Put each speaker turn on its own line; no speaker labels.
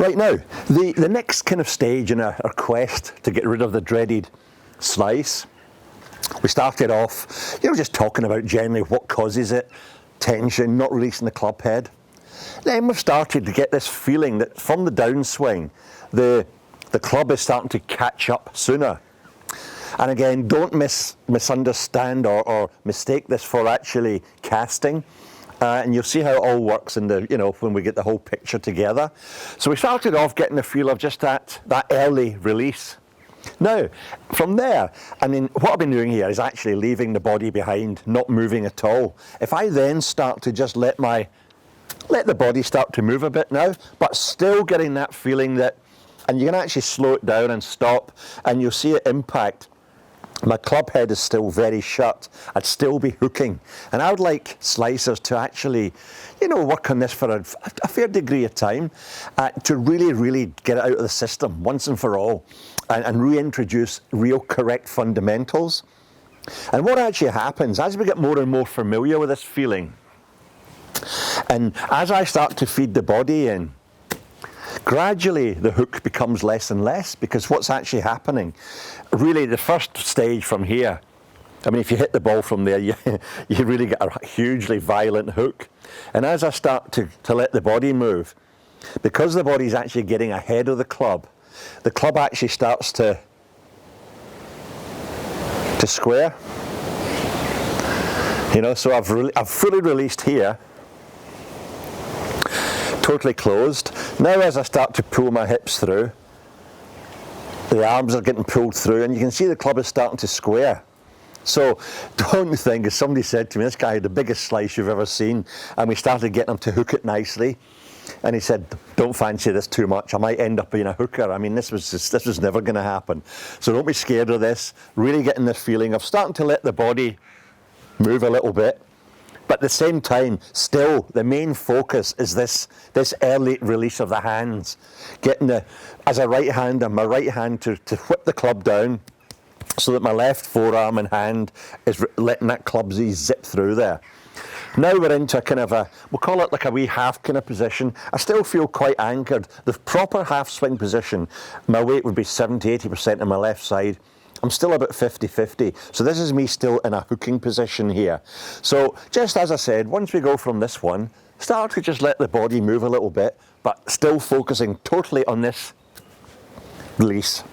Right now, the next kind of stage in our quest to get rid of the dreaded slice, we started off, just talking about generally what causes it, tension, not releasing the club head. Then we've started to get this feeling that from the downswing, the club is starting to catch up sooner. And again, don't misunderstand or mistake this for actually casting. And you'll see how it all works in when we get the whole picture together. So we started off getting the feel of just that early release. Now, from there, what I've been doing here is actually leaving the body behind, not moving at all. If I then start to just let the body start to move a bit now, but still getting that feeling that, and you can actually slow it down and stop, and you'll see it impact. My club head is still very shut. I'd still be hooking. And I would like slicers to actually, work on this for a fair degree of time to really, really get it out of the system once and for all and reintroduce real correct fundamentals. And what actually happens, as we get more and more familiar with this feeling, and as I start to feed the body in, gradually the hook becomes less and less, because what's actually happening, really the first stage from here, if you hit the ball from there, you really get a hugely violent hook. And as I start to let the body move, because the body's actually getting ahead of the club actually starts to square. So I've fully released here, totally closed. Now as I start to pull my hips through, the arms are getting pulled through, and you can see the club is starting to square. So don't think, as somebody said to me, this guy had the biggest slice you've ever seen, and we started getting him to hook it nicely, and he said, don't fancy this too much, I might end up being a hooker. This was never going to happen. So don't be scared of this. Really getting this feeling of starting to let the body move a little bit. But at the same time, still, the main focus is this early release of the hands. Getting as a right-hander, my right hand to whip the club down so that my left forearm and hand is letting that club zip through there. Now we're into a kind of we'll call it like a wee half kind of position. I still feel quite anchored. The proper half swing position, my weight would be 70-80% on my left side. I'm still about 50-50. So this is me still in a hooking position here. So just as I said, once we go from this one, start to just let the body move a little bit, but still focusing totally on this release.